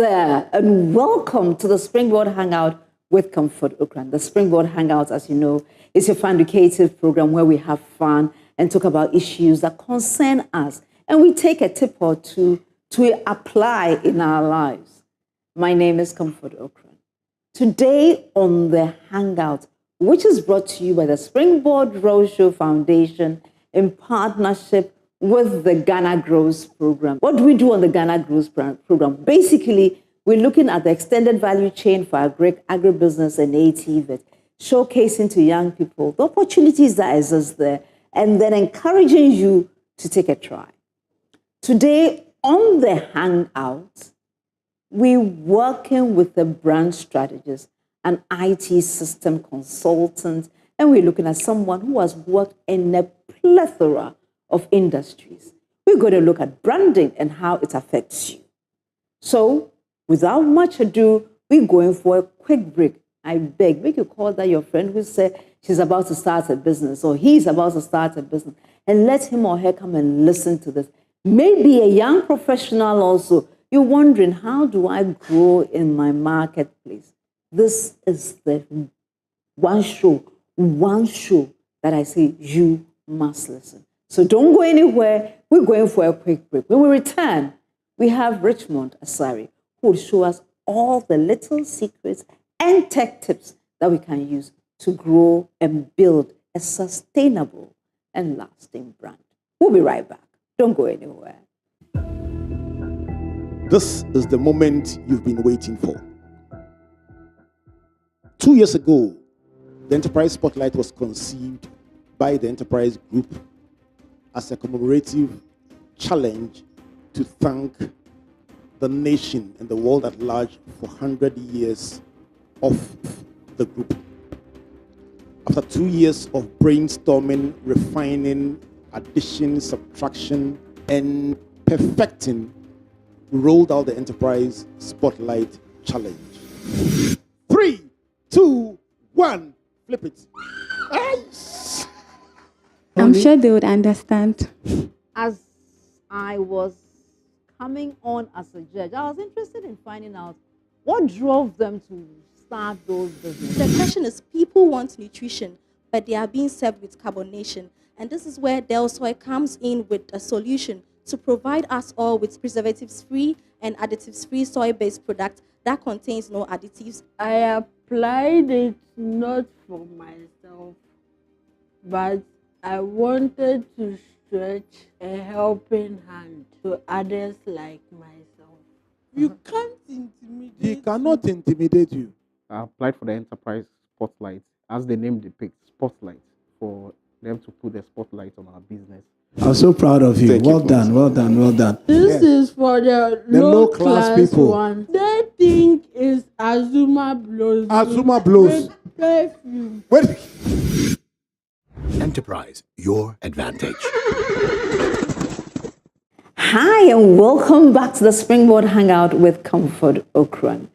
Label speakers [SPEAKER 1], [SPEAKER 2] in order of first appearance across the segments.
[SPEAKER 1] there, and welcome to the Springboard Hangout with Comfort Ocran. The Springboard Hangout, as you know, is a fun-educative program where we have fun and talk about issues that concern us, and we take a tip or two to apply in our lives. My name is Comfort Ocran. Today on the Hangout, which is brought to you by the Springboard Roadshow Foundation in partnership with the Ghana Grows Program. What do we do on the Ghana Grows Program? Basically, we're looking at the extended value chain for agribusiness and ATVET, showcasing to young people the opportunities that exist there, and then encouraging you to take a try. Today on the Hangout, we're working with a brand strategist, an IT system consultant, and we're looking at someone who has worked in a plethora of industries. We're going to look at branding and how it affects you. So, without much ado, we're going for a quick break. I beg, make you call that your friend who said she's about to start a business or he's about to start a business, and let him or her come and listen to this. Maybe a young professional also. You're wondering, how do I grow in my marketplace? This is the one show that I say you must listen. So don't go anywhere. We're going for a quick break. When we return, we have Richmond Asare, who will show us all the little secrets and tech tips that we can use to grow and build a sustainable and lasting brand. We'll be right back. Don't go anywhere.
[SPEAKER 2] This is the moment you've been waiting for. 2 years ago, the Enterprise Spotlight was conceived by the Enterprise Group as a commemorative challenge to thank the nation and the world at large for 100 years of the group. After 2 years of brainstorming, refining, addition, subtraction, and perfecting, we rolled out the Enterprise Spotlight Challenge. 3, 2, 1, flip it. Nice.
[SPEAKER 3] I'm sure they would understand.
[SPEAKER 1] As I was coming on as a judge, I was interested in finding out what drove them to start those businesses.
[SPEAKER 4] The question is, people want nutrition, but they are being served with carbonation. And this is where Del Soy comes in with a solution to provide us all with preservatives-free and additives-free soy-based products that contains no additives.
[SPEAKER 5] I applied it not for myself, but I wanted to stretch a helping hand to others like myself.
[SPEAKER 6] You can't intimidate.
[SPEAKER 2] He cannot intimidate you.
[SPEAKER 7] I applied for the Enterprise Spotlight, as the name depicts, Spotlight, for them to put the spotlight on our business.
[SPEAKER 8] I'm so proud of you.
[SPEAKER 2] Thank
[SPEAKER 8] Well
[SPEAKER 2] you,
[SPEAKER 8] done, well done, well done.
[SPEAKER 5] This is for the
[SPEAKER 2] low-class
[SPEAKER 5] low-class
[SPEAKER 2] people.
[SPEAKER 5] one. They think it's Azuma blows.
[SPEAKER 2] Azuma blows.
[SPEAKER 5] With perfume.
[SPEAKER 2] Wait.
[SPEAKER 9] Enterprise, your advantage.
[SPEAKER 1] Hi, and welcome back to the Springboard Hangout with Comfort Ocran.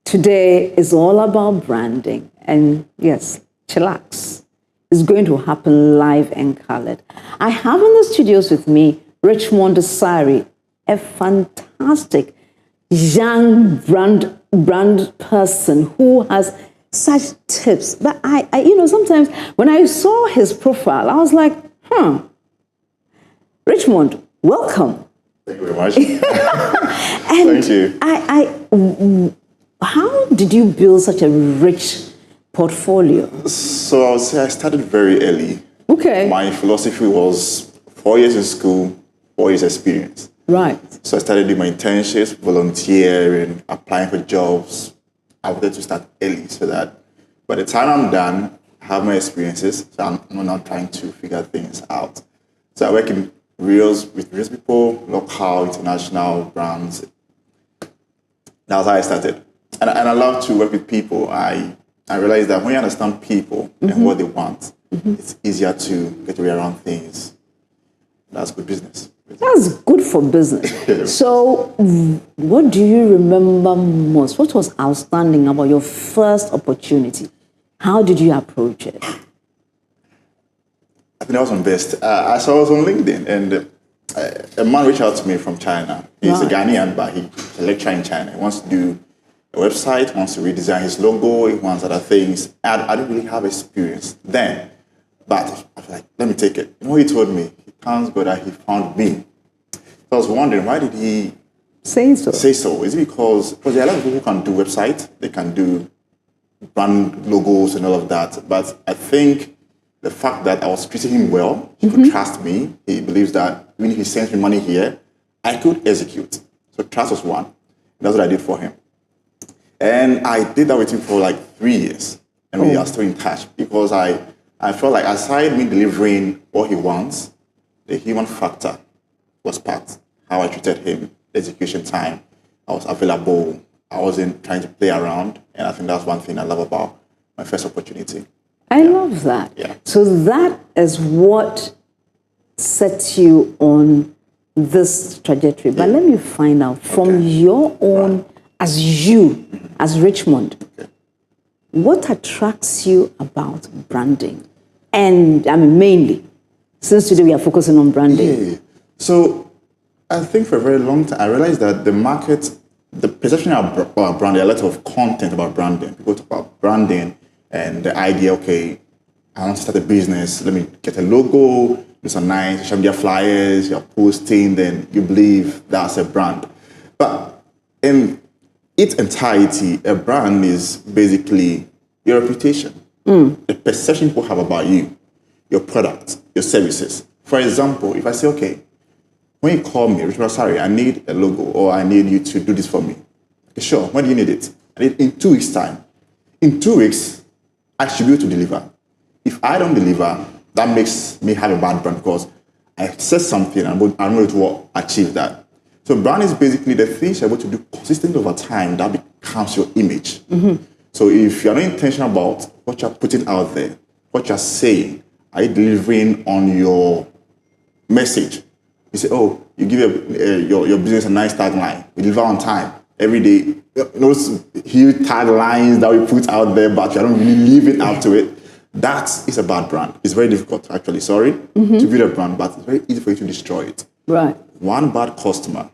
[SPEAKER 1] Today is all about branding, and yes, chillax is going to happen live and colored. I have in the studios with me Richmond Asare, a fantastic young brand person who has such tips. But I sometimes when I saw his profile, I was like, Richmond, welcome.
[SPEAKER 10] Thank you very much. Thank you.
[SPEAKER 1] How did you build such a rich portfolio?
[SPEAKER 10] So I would say I started very early.
[SPEAKER 1] Okay.
[SPEAKER 10] My philosophy was 4 years in school, 4 years experience.
[SPEAKER 1] Right.
[SPEAKER 10] So I started doing my internships, volunteering, applying for jobs. I wanted to start early so that by the time I'm done, I have my experiences, so I'm not trying to figure things out. So I work in with real people, local, international brands. That's how I started. And I love to work with people. I realized that when you understand people and what they want, it's easier to get your way around things. That's good business.
[SPEAKER 1] That's good for business. So what do you remember most? What was outstanding about your first opportunity? How did you approach it?
[SPEAKER 10] I think I was on Best. I saw it on LinkedIn, and a man reached out to me from China. He's a Ghanaian, but he's a lecturer in China. He wants to do a website, wants to redesign his logo, he wants other things. I didn't really have experience then, but I was like, let me take it. You know what he told me? He thanks God that he found me. So I was wondering, why did he say so? Is it because there are a lot of people who can do websites, they can do brand logos and all of that, but I think the fact that I was treating him well, he could trust me. He believes that even if he sends me money here, I could execute. So trust was one. That's what I did for him. And I did that with him for like 3 years. And we are still in touch because I felt like aside me delivering what he wants, the human factor was part. How I treated him, the execution time, I was available. I wasn't trying to play around. And I think that's one thing I love about my first opportunity.
[SPEAKER 1] I love that.
[SPEAKER 10] Yeah.
[SPEAKER 1] So that is what sets you on this trajectory. But let me find out from your own, as Richmond, what attracts you about branding? And I mean, mainly, since today we are focusing on branding.
[SPEAKER 10] Yeah. So I think for a very long time, I realized that the market, the perception about branding, a lot of content about branding. People talk about branding and the idea, okay, I want to start a business. Let me get a logo, do some nice social media flyers, you're posting, then you believe that's a brand. But in its entirety, a brand is basically your reputation, the perception people have about you, your product, your services. For example, if I say, okay, when you call me, Richmond Asare, I need a logo or I need you to do this for me. Okay, sure, when do you need it? I need it in 2 weeks' time. In 2 weeks, I should be able to deliver. If I don't deliver, that makes me have a bad brand because I said something and I'm able to achieve that. So brand is basically the things you're able to do consistently over time that becomes your image. So if you're not intentional about what you're putting out there, what you're saying, are you delivering on your message? You say, oh, you give your business a nice tagline. We deliver on time every day. Those huge taglines that we put out there, but you don't really live it up to it. That is a bad brand. It's very difficult, actually, to build a brand, but it's very easy for you to destroy it.
[SPEAKER 1] Right.
[SPEAKER 10] One bad customer.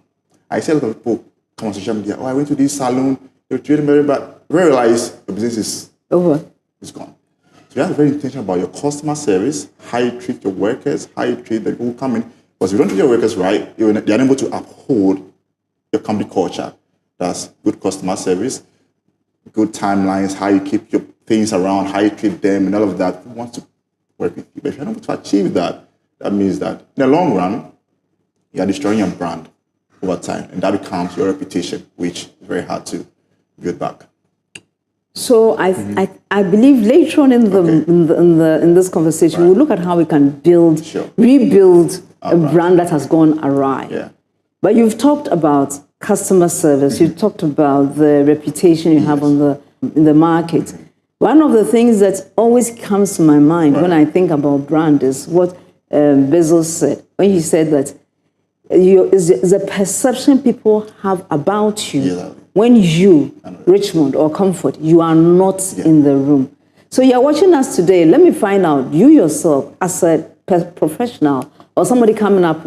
[SPEAKER 10] I see a lot of people come on social media, oh, I went to this salon, they were treating me very bad. You realize the business is over. It's gone. So you have to be very intentional about your customer service, how you treat your workers, how you treat the people who come in. Because if you don't treat your workers right, they're unable to uphold your company culture. That's good customer service, good timelines, how you keep your things around, how you treat them, and all of that. Who wants to work with you? But if you're not able to achieve that, that means that in the long run, you are destroying your brand over time, and that becomes your reputation, which is very hard to build back.
[SPEAKER 1] So I believe later on in this conversation, we'll look at how we can rebuild a brand that has gone awry.
[SPEAKER 10] Yeah.
[SPEAKER 1] But you've talked about customer service. You've talked about the reputation you have in the market. One of the things that always comes to my mind when I think about brand is what Bezos said when he said that is the perception people have about you when you, Richmond or Comfort, you are not in the room. So you're watching us today. Let me find out, you yourself as a professional or somebody coming up,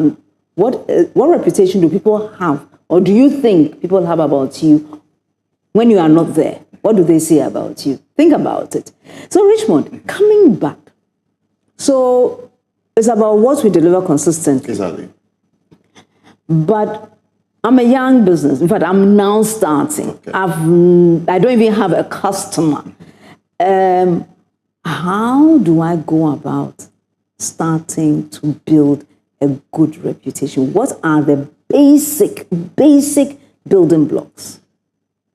[SPEAKER 1] what reputation do people have or do you think people have about you when you are not there? What do they say about you? Think about it. So Richmond, coming back. So it's about what we deliver consistently.
[SPEAKER 10] Exactly.
[SPEAKER 1] But I'm a young business. In fact, I'm now starting. Okay. I don't even have a customer. How do I go about starting to build a good reputation? What are the basic building blocks?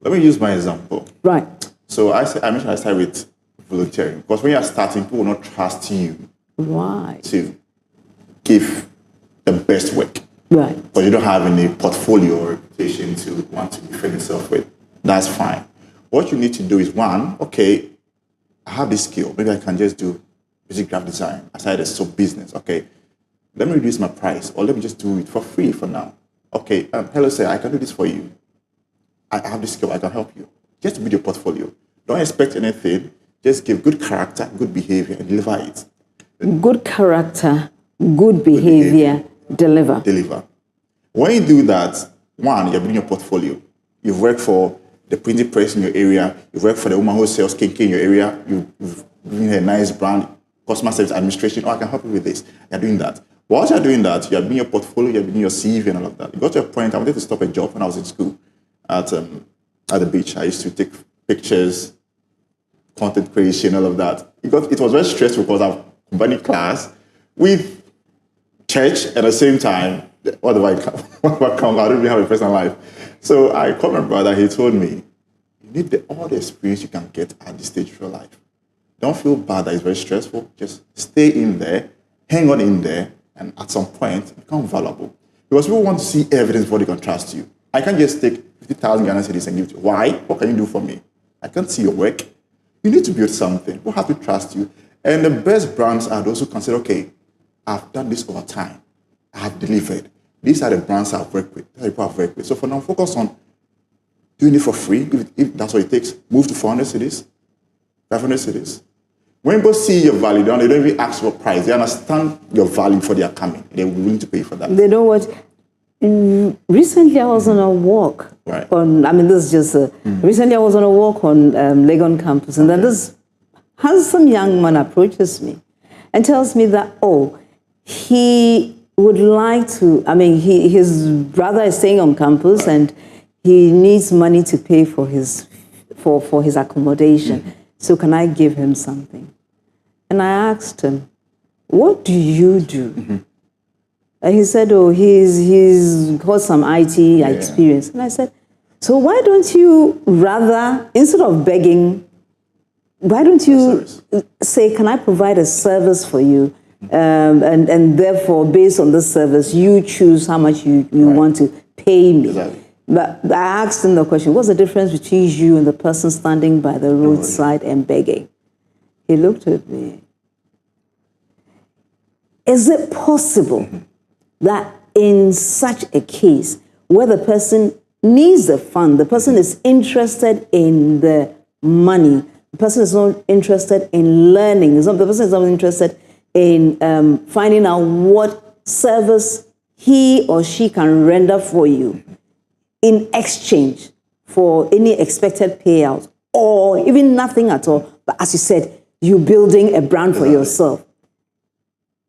[SPEAKER 10] Let me use my example.
[SPEAKER 1] Right.
[SPEAKER 10] So I mentioned I start with volunteering because when you're starting, people will not trust you to give the best work.
[SPEAKER 1] Right.
[SPEAKER 10] Because you don't have any portfolio or reputation to want to defend yourself with. That's fine. What you need to do is one, okay, I have this skill. Maybe I can just do basic graphic design aside a soap business. Okay, let me reduce my price or let me just do it for free for now. Okay, hello sir, I can do this for you. I have this skill, I can help you. Just build your portfolio. Don't expect anything. Just give good character, good behavior, and deliver it.
[SPEAKER 1] Good character, good behavior, Deliver.
[SPEAKER 10] Deliver. When you do that, one, you're building your portfolio. You've worked for the printing press in your area. You've worked for the woman who sells skincare in your area. You've been a nice brand, customer service administration. Oh, I can help you with this. You're doing that. Whilst you're doing that, you're building your portfolio, you're building your CV and all of that. You got to a point, I wanted to stop a job when I was in school at the beach. I used to take pictures, content creation, all of that. It was very stressful because I've combined class with church at the same time. What do I come? I don't even have a personal life. So I called my brother. He told me, you need all the experience you can get at this stage of your life. Don't feel bad that it's very stressful. Just stay in there, hang on in there, and at some point, become valuable. Because people want to see evidence before they can trust you. I can't just take 50,000 Ghana cedis and give it to you. Why? What can you do for me? I can't see your work. You need to build something. People have to trust you. And the best brands are those who consider, okay, I've done this over time. I have delivered. These are the brands I've worked with. These are the people I've worked with. So for now, focus on doing it for free. If that's what it takes, move to 400 cities, 500 cities. When people see your value, they don't even ask for price. They understand your value for their coming. They're willing to pay for that.
[SPEAKER 1] They know what. Recently, I was on a walk.
[SPEAKER 10] Right.
[SPEAKER 1] This is just. Recently, I was on a walk on Legon campus, and then this handsome young man approaches me and tells me that, he would like to. His brother is staying on campus, and he needs money to pay for his accommodation. So can I give him something? And I asked him, what do you do? And he said, he's got some IT experience. And I said, so why don't you rather, instead of begging, why don't you say, can I provide a service for you? And therefore, based on this service, you choose how much you want to pay me.
[SPEAKER 10] Exactly.
[SPEAKER 1] But I asked him the question, what's the difference between you and the person standing by the roadside and begging? He looked at me. Is it possible that in such a case, where the person needs the fund, the person is interested in the money, the person is not interested in learning, the person is not interested in finding out what service he or she can render for you in exchange for any expected payout or even nothing at all. But as you said, you're building a brand for yourself.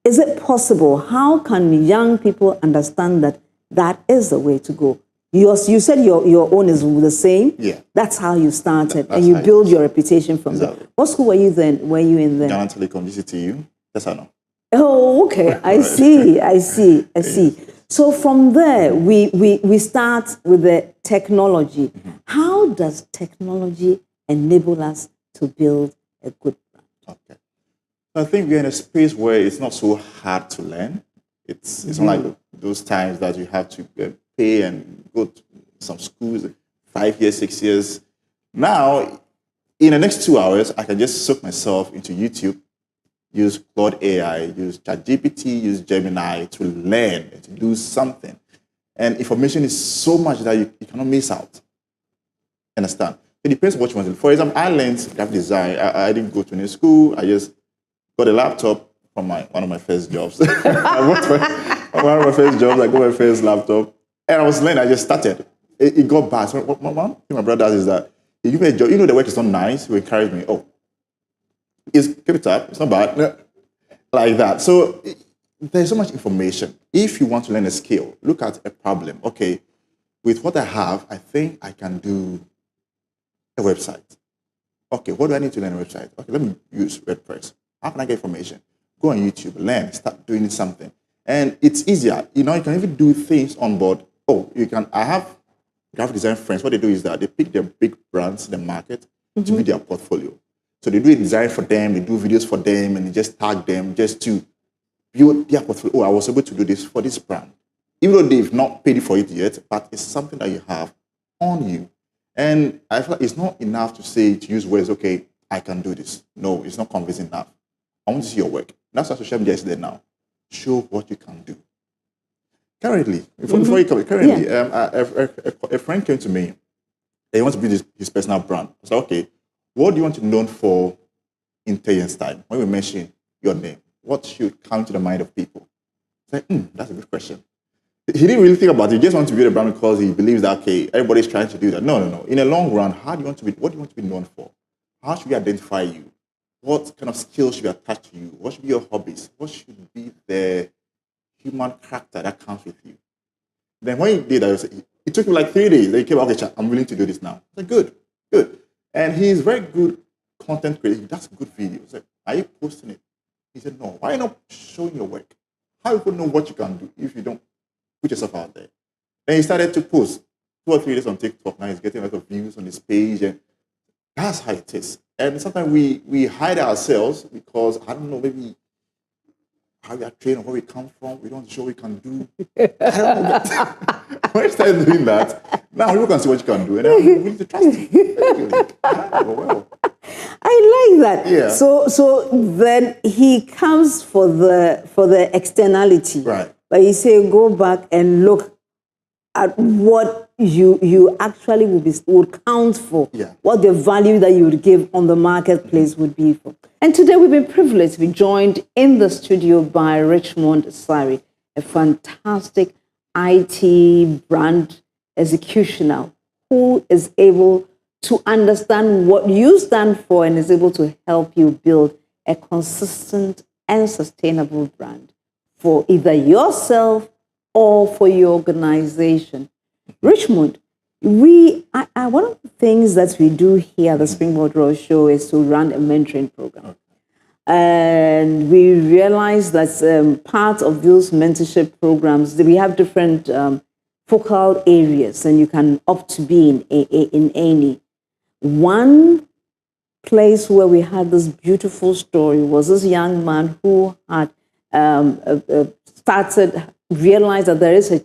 [SPEAKER 1] Is it possible? How can young people understand that that is the way to go? You said your own is the same.
[SPEAKER 10] Yeah.
[SPEAKER 1] That's how you started, and you build your reputation from there. What school were you in then?
[SPEAKER 10] Ghana Telecom, GCTU. That's how I know.
[SPEAKER 1] Oh, okay. I see. So from there, we start with the technology. How does technology enable us to build a good brand?
[SPEAKER 10] Okay. I think we're in a space where it's not so hard to learn. It's not like those times that you have to pay and go to some schools, 5 years, 6 years. Now, in the next 2 hours, I can just soak myself into YouTube, use Claude AI, use ChatGPT, use Gemini to learn and to do something. And information is so much that you cannot miss out. Understand? It depends on what you want to do. For example, I learned graphic design. I didn't go to any school. I just got a laptop from one of my first jobs. One of my first jobs, I got my first laptop. And I was learning. I just started. It got bad. So what my brother does is that he give me a job. The work is not nice. He encouraged me. Keep it up. It's not bad. Like that. So there's so much information. If you want to learn a skill, look at a problem. Okay, with what I have, I think I can do a website. Okay, what do I need to learn a website? Okay, let me use WordPress. How can I get information? Go on YouTube, learn, start doing something. And it's easier. You can even do things on board. I have graphic design friends. What they do is that they pick their big brands in the market to be their portfolio. So they do a design for them, they do videos for them, and they just tag them just to build their portfolio. I was able to do this for this brand. Even though they've not paid for it yet, but it's something that you have on you. And I feel like it's not enough to use words, okay, I can do this. No, it's not convincing enough. I want to see your work. That's why social media is there now. Show what you can do. Currently, before you come, a friend came to me and he wants to build his personal brand. I said, okay, what do you want to be known for in 10 years' time? When we mention your name, what should come to the mind of people? It's like, that's a good question. He didn't really think about it. He just wanted to build a brand because he believes that, okay, everybody's trying to do that. No. In the long run, what do you want to be known for? How should we identify you? What kind of skills should be attached to you? What should be your hobbies? What should be the human character that comes with you? Then when he did that, it took him like 3 days. Then he came out, okay, I'm willing to do this now. I said, good. And he's very good content creator. He does good videos. Like, are you posting it? He said, no. Why are you not showing your work? How people know what you can do if you don't put yourself out there? Then he started to post 2 or 3 days on TikTok. Now he's getting a lot of views on his page, and that's how it is. And sometimes we hide ourselves because, I don't know, maybe how we are trained or where we come from. We don't show what we can do. I don't know. When you start doing that, now people can see what you can do, and then we need to trust you. Well.
[SPEAKER 1] I like that.
[SPEAKER 10] Yeah.
[SPEAKER 1] So then he comes for the externality.
[SPEAKER 10] Right.
[SPEAKER 1] But you say go back and look at what you actually would count for.
[SPEAKER 10] Yeah.
[SPEAKER 1] What the value that you would give on the marketplace would be for. And today we've been privileged to be joined in the studio by Richmond Asare, a fantastic IT brand executioner who is able to understand what you stand for and is able to help you build a consistent and sustainable brand for either yourself or for your organization. Richmond, one of the things that we do here at the Springboard Road Show is to run a mentoring program. And we realize that part of those mentorship programs, we have different focal areas, and you can opt to be in any. One place where we had this beautiful story was this young man who had realized that there is a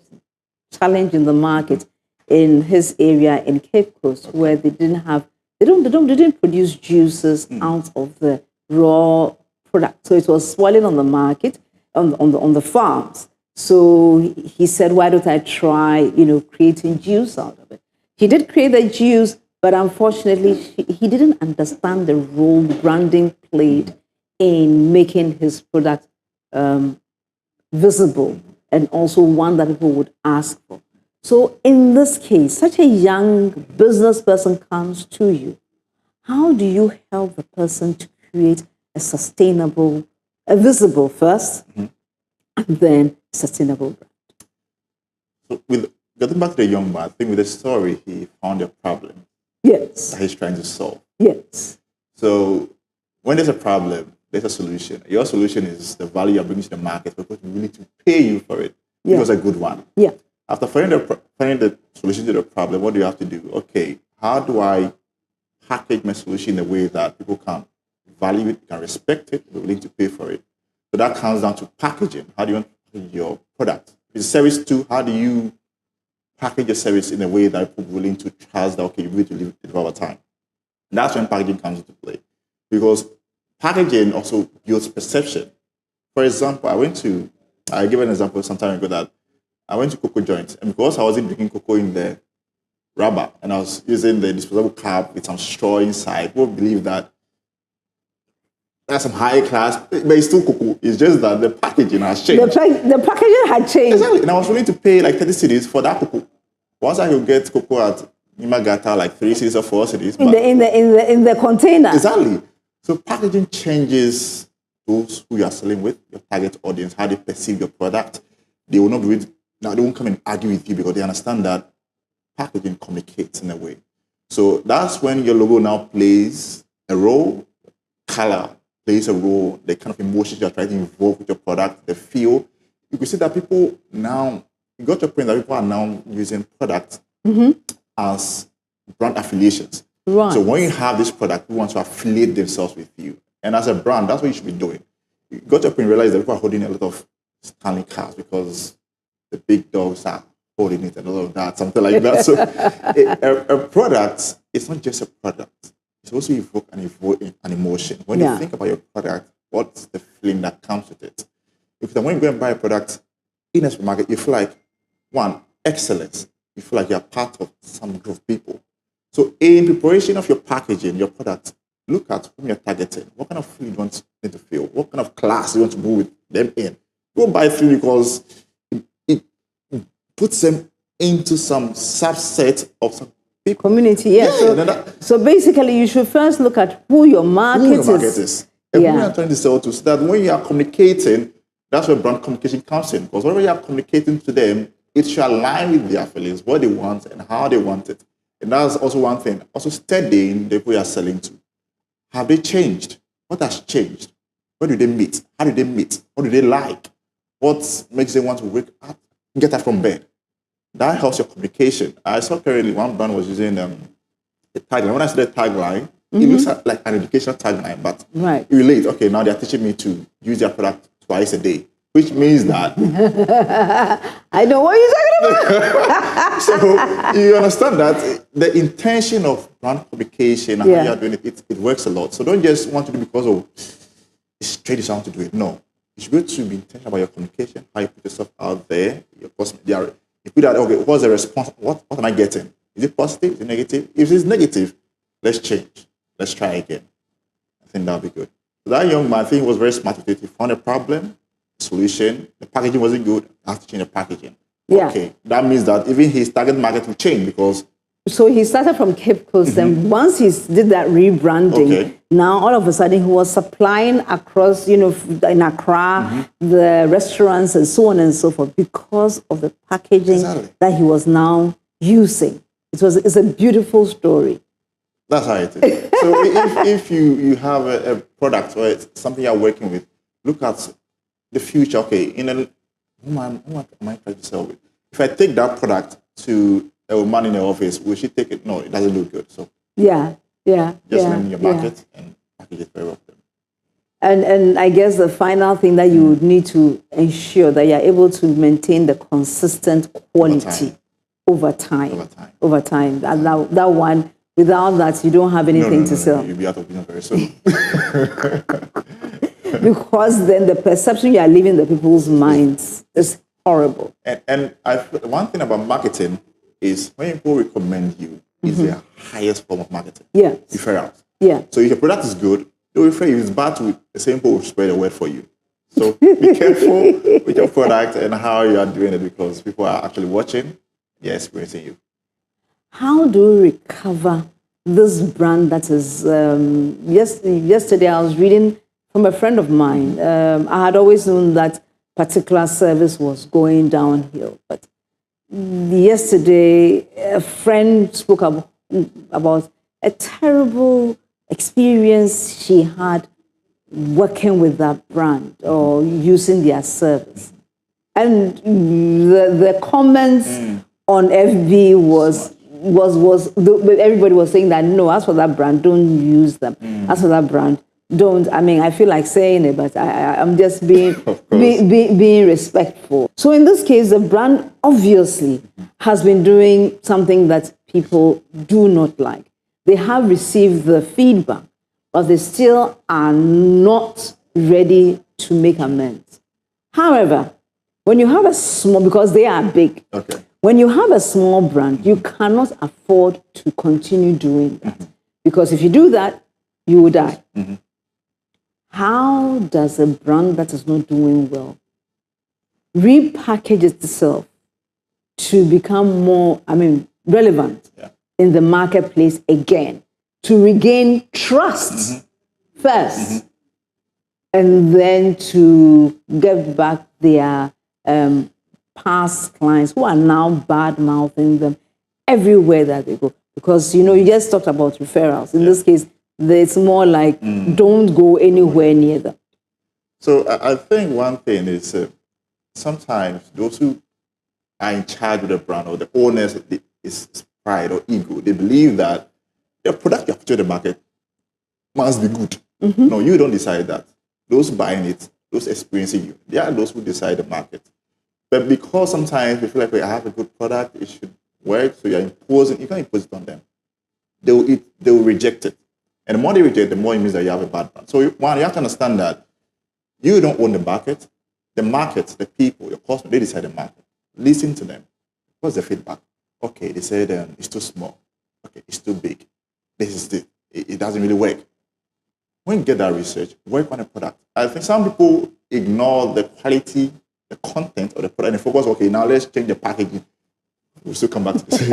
[SPEAKER 1] challenge in the market in his area in Cape Coast, where they didn't produce juices out of the raw product, so it was spoiling on the market on the farms. So he said, why don't I try creating juice out of it? He did create the juice, but unfortunately he didn't understand the role branding played in making his product visible, and also one that people would ask for. So in this case, such a young business person comes to you. How do you help the person to create a sustainable, a visible first, and then sustainable brand?
[SPEAKER 10] So with getting back to the young man, I think with the story, he found a problem.
[SPEAKER 1] Yes.
[SPEAKER 10] That he's trying to solve.
[SPEAKER 1] Yes.
[SPEAKER 10] So when there's a problem, there's a solution. Your solution is the value you're bringing to the market, because we're willing to pay you for it.
[SPEAKER 1] Yeah.
[SPEAKER 10] It was a good one.
[SPEAKER 1] Yeah.
[SPEAKER 10] After finding the solution to the problem, what do you have to do? Okay, how do I package my solution in a way that people can value it, can respect it, be willing to pay for it? So that comes down to packaging. How do you want to package your product? If it's service too, how do you package your service in a way that people are willing to trust that, okay, you're willing to deliver over time? And that's when packaging comes into play. Because packaging also builds perception. For example, I give an example some time ago that I went to cocoa joints, and because I wasn't drinking cocoa in the rubber and I was using the disposable cup with some straw inside, people believe that that's some high class, but it's still cocoa. It's just that the packaging has changed.
[SPEAKER 1] The packaging had changed.
[SPEAKER 10] Exactly. And I was willing to pay like 30 cedis for that cocoa. Once I could get cocoa at Nimagata, like 3 cedis or 4 cedis.
[SPEAKER 1] In the container.
[SPEAKER 10] Exactly. So packaging changes those who you are selling with, your target audience, how they perceive your product. They will not be now they won't come and argue with you because they understand that packaging communicates in a way. So that's when your logo now plays a role, color plays a role, the kind of emotions you're trying to invoke with your product, the feel. You can see that people now, you got to a point that people are now using products as brand affiliations.
[SPEAKER 1] Right.
[SPEAKER 10] So when you have this product, people want to affiliate themselves with you. And as a brand, that's what you should be doing. You got to a point and realize that people are holding a lot of Stanley cars because the big dogs are holding it and all of that, something like that. So a product, it's not just a product. It's also evoke an emotion. When you think about your product, what's the feeling that comes with it? If when you go and buy a product in a supermarket, you feel like, one, excellence. You feel like you're part of some group of people. So in preparation of your packaging, your product, look at whom you're targeting. What kind of food you want them to feel? What kind of class you want to move with them in? Go buy 3 because it puts them into some subset of some people.
[SPEAKER 1] Community, yeah. So basically, you should first look at who your market is.
[SPEAKER 10] And who you are trying to sell to, so that when you are communicating, that's where brand communication comes in. Because whatever you are communicating to them, it should align with their feelings, what they want and how they want it. And that's also one thing. Also studying the people you are selling to. Have they changed? What has changed? Where do they meet? How do they meet? What do they like? What makes them want to wake up, get up from bed? That helps your communication. I saw currently one brand was using the tagline. When I said the tagline, it looks like an educational tagline, but it relates. Okay, now they're teaching me to use their product twice a day, which means that
[SPEAKER 1] I know what you're talking about.
[SPEAKER 10] So you understand that the intention of brand communication and how you're doing it works a lot. So don't just want to do because of it's traditional want to do it. No, it's good to be intentional about your communication, how you put yourself out there. Your customer, you put that. Okay, what's the response? What am I getting? Is it positive? Is it negative? If it's negative, let's change. Let's try again. I think that'll be good. So that young man, I think, was very smart with it. He found a problem, solution. The packaging wasn't good. I have to change the packaging.
[SPEAKER 1] Yeah.
[SPEAKER 10] Okay, that means that even his target market will change because.
[SPEAKER 1] So he started from Cape Coast, and once he did that rebranding, now all of a sudden he was supplying across, in Accra, the restaurants and so on and so forth because of the packaging that he was now using. It's a beautiful story.
[SPEAKER 10] That's how it is. So if you have a product or it's something you're working with, look at the future. Okay, who am I trying to sell with? If I take that product to a woman in the office, will she take it? No, it doesn't look good. So just learn your market and package it very well.
[SPEAKER 1] And I guess the final thing that you would need to ensure that you're able to maintain the consistent quality over time. And that one. Without that, you don't have anything to sell.
[SPEAKER 10] You'll be out of business very soon.
[SPEAKER 1] Because then the perception you are leaving in the people's minds is horrible.
[SPEAKER 10] And one thing about marketing is when people recommend you, it's the highest form of marketing.
[SPEAKER 1] Yeah.
[SPEAKER 10] Referrals.
[SPEAKER 1] Yeah.
[SPEAKER 10] So if your product is good, they'll refer you. If it's bad, the same people will spread the word for you. So be careful with your product and how you are doing it because people are actually watching, they're experiencing you.
[SPEAKER 1] How do we recover this brand that is, yesterday I was reading from a friend of mine. I had always known that particular service was going downhill. But yesterday, a friend spoke about a terrible experience she had working with that brand or using their service. And the comments on FB was everybody was saying that no, as for that brand, don't use them. As for that brand, don't. I mean, I feel like saying it, but I'm just being respectful. So in this case, the brand obviously has been doing something that people do not like. They have received the feedback, but they still are not ready to make amends. However, when you have a small, because they are big, when you have a small brand, you cannot afford to continue doing that. Because if you do that, you will die. How does a brand that is not doing well repackage itself to become more, relevant in the marketplace again, to regain trust first, and then to get back their past clients who are now bad-mouthing them everywhere that they go? Because, you just talked about referrals. In this case, it's more like don't go anywhere near them.
[SPEAKER 10] So I think one thing is sometimes those who are in charge of the brand or the owners, is pride or ego. They believe that the product you have to the market must be good. No, you don't decide that. Those buying it, those experiencing you, they are those who decide the market. But because sometimes we feel like I have a good product, it should work, so you can't impose it on them. They will reject it. And the more they reject, the more it means that you have a bad brand. So one, you have to understand that you don't own the market. The market, the people, your customers, they decide the market. Listen to them. What's the feedback? Okay, they said it's too small. Okay, it's too big. This is it doesn't really work. When you get that research, work on a product. I think some people ignore the quality the content of the product and focus, okay, now let's change the packaging. We'll still come back to the same.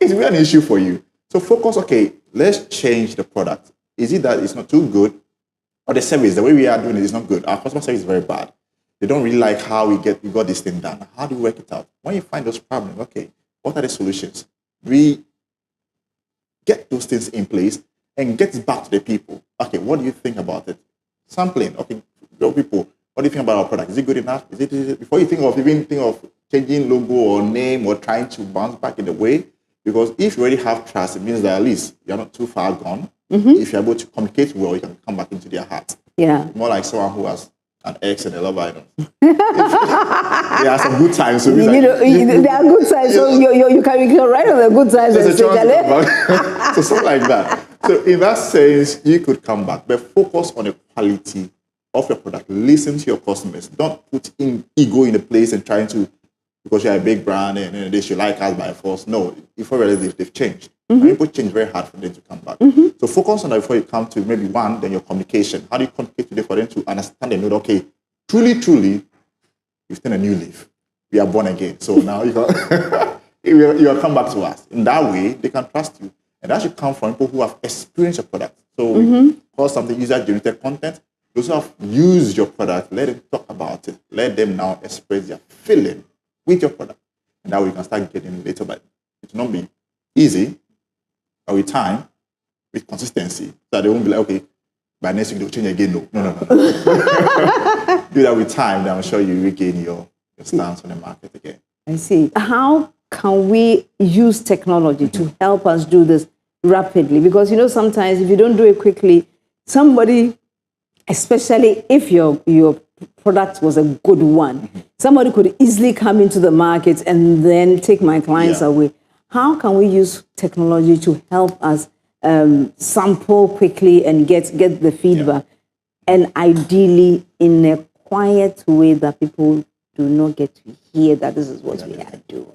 [SPEAKER 10] It's really an issue for you. So focus, okay, let's change the product. Is it that it's not too good? Or the service, the way we are doing it is not good. Our customer service is very bad. They don't really like how we got this thing done. How do we work it out? When you find those problems, okay, what are the solutions? We get those things in place and get back to the people. Okay, what do you think about it? Sampling, okay, people, what do you think about our product? Is it good enough? Is it before you think of changing logo or name or trying to bounce back in a way? Because if you already have trust, it means that at least you're not too far gone. If you're able to communicate well, you can come back into their heart.
[SPEAKER 1] Yeah.
[SPEAKER 10] More like someone who has an ex and a love item. There are some good times. So there
[SPEAKER 1] are good times. So you can write on the good times and say,
[SPEAKER 10] so something like that. So in that sense, you could come back, but focus on the quality of your product. Listen to your customers. Don't put in ego in the place and trying to, because you're a big brand and they should like us by force. No, if you realize they've changed. People change very hard for them to come back. So focus on that before you come to maybe one, then your communication. How do you communicate today for them to understand and know, okay, truly, you've taken a new leaf. We are born again. So now you will come back to us. In that way, they can trust you. And that should come from people who have experienced your product. So we call something user-generated content. Those who have used your product, let them talk about it. Let them now express their feeling with your product. And that way you can start getting later, but it will not be easy. But with time, with consistency, so that they won't be like, okay, by next week they'll change again. No. Do that with time, then I'm sure you regain your stance on the market again.
[SPEAKER 1] I see. How can we use technology to help us do this rapidly? Because, sometimes if you don't do it quickly, somebody, especially if your product was a good one, somebody could easily come into the market and then take my clients away. How can we use technology to help us sample quickly and get the feedback, and ideally in a quiet way that people do not get to hear that this is what we are doing?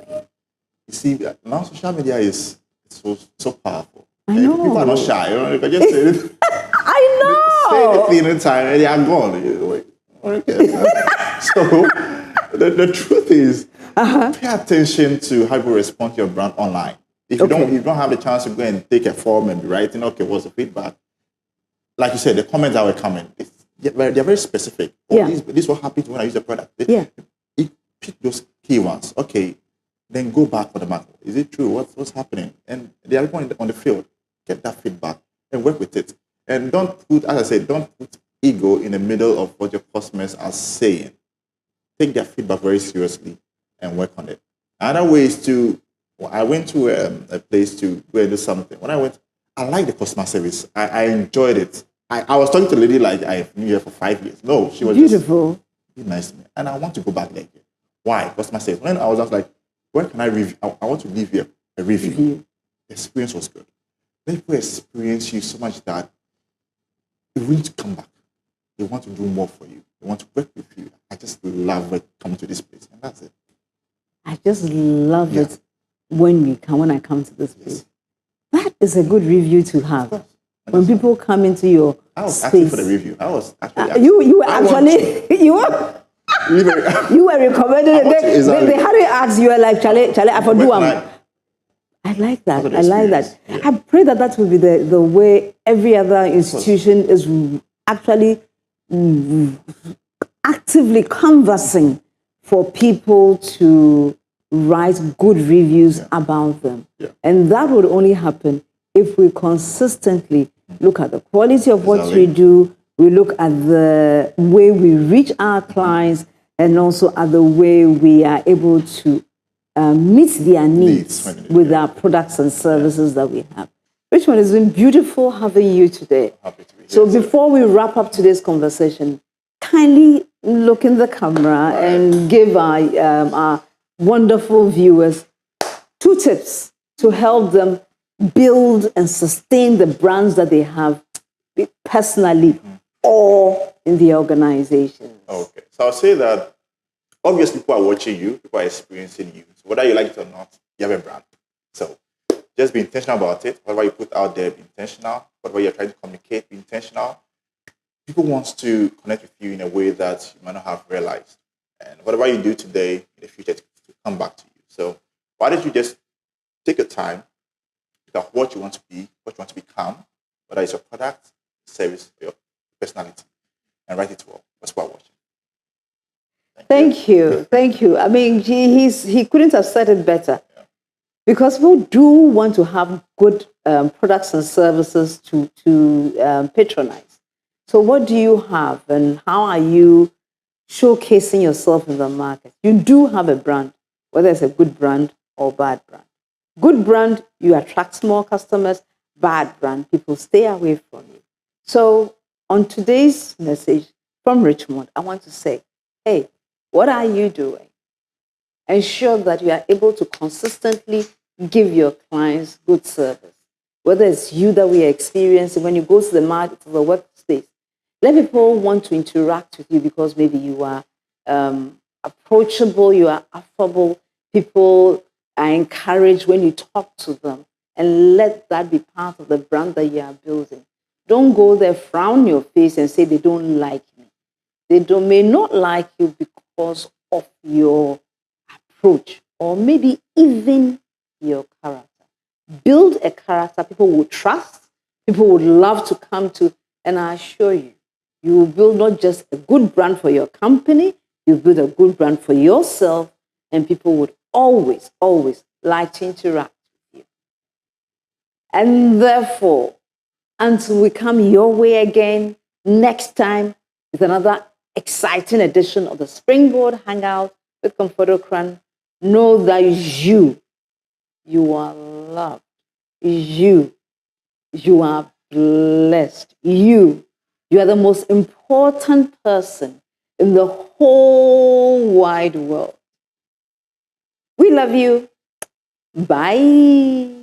[SPEAKER 10] You see, now social media is so powerful.
[SPEAKER 1] I know.
[SPEAKER 10] People are not shy. You can just say it.
[SPEAKER 1] I know.
[SPEAKER 10] Say anything in time and they are gone. Like, okay. So the truth is, pay attention to how people respond to your brand online. If you don't have the chance to go and take a form and be writing, okay, what's the feedback? Like you said, the comments that were coming, they're very specific. This is what happens when I use the product. You pick those key ones. Okay, then go back for the market. Is it true? What's happening? And they are going on the field. Get that feedback and work with it. And don't put ego in the middle of what your customers are saying. Take their feedback very seriously and work on it. Another way is I went to a place to go and do something. When I went, I liked the customer service. I enjoyed it. I was talking to a lady like I knew her for 5 years. No, she was
[SPEAKER 1] beautiful.
[SPEAKER 10] Just nice to me. And I want to go back there again. Why? Customer service. When I was just like, where can I review? I want to leave here a review. The experience was good. People experience you so much that they want to come back. They want to do more for you. They want to work with you. I just love it coming to this place. And that's it.
[SPEAKER 1] I just love it when I come to this place. That is a good review to have. When people come into your space.
[SPEAKER 10] I was asking for the review. I was actually
[SPEAKER 1] you were recommended it. They had to ask you, like, Charlie, I for do I like that. I like that. Yeah. I pray that will be the way every other institution is actually actively conversing for people to write good reviews about them. Yeah. And that would only happen if we consistently look at the quality of what we do, we look at the way we reach our clients, and also at the way we are able to meet their needs with our products and services that we have. Richmond, it's been beautiful having you today.
[SPEAKER 10] Happy to be here.
[SPEAKER 1] So before we wrap up today's conversation, kindly look in the camera and give our wonderful viewers 2 tips to help them build and sustain the brands that they have personally or in the organization.
[SPEAKER 10] Okay, so I'll say that obviously people are watching you, people are experiencing you. So whether you like it or not, you have a brand. So just be intentional about it. Whatever you put out there, be intentional. Whatever you're trying to communicate, be intentional. people want to connect with you in a way that you might not have realized. And whatever you do today, in the future, to come back to you. So why don't you just take your time, look at what you want to be, what you want to become, whether it's your product, service, or your personality, and write it well. That's what I'm watching.
[SPEAKER 1] Thank you. Thank you. I mean, he couldn't have said it better.
[SPEAKER 10] Yeah.
[SPEAKER 1] Because people do want to have good products and services to patronize. So what do you have and how are you showcasing yourself in the market? You do have a brand, whether it's a good brand or bad brand. Good brand, you attract more customers. Bad brand, people stay away from you. So on today's message from Richmond, I want to say, hey, what are you doing? Ensure that you are able to consistently give your clients good service. Whether it's you that we are experiencing when you go to the market, to the workspace, let people want to interact with you because maybe you are approachable, you are affable. People are encouraged when you talk to them, and let that be part of the brand that you are building. Don't go there, frown your face, and say they don't like me. They may not like you because of your approach or maybe even your character. Build a character people will trust, people would love to come to, and I assure you, you will build not just a good brand for your company, you build a good brand for yourself, and people would always, always like to interact with you. And therefore, until we come your way again next time with another exciting edition of the Springboard Hangout with Comfort Ocran, know that you are loved. You are blessed. You are the most important person in the whole wide world. We love you. Bye.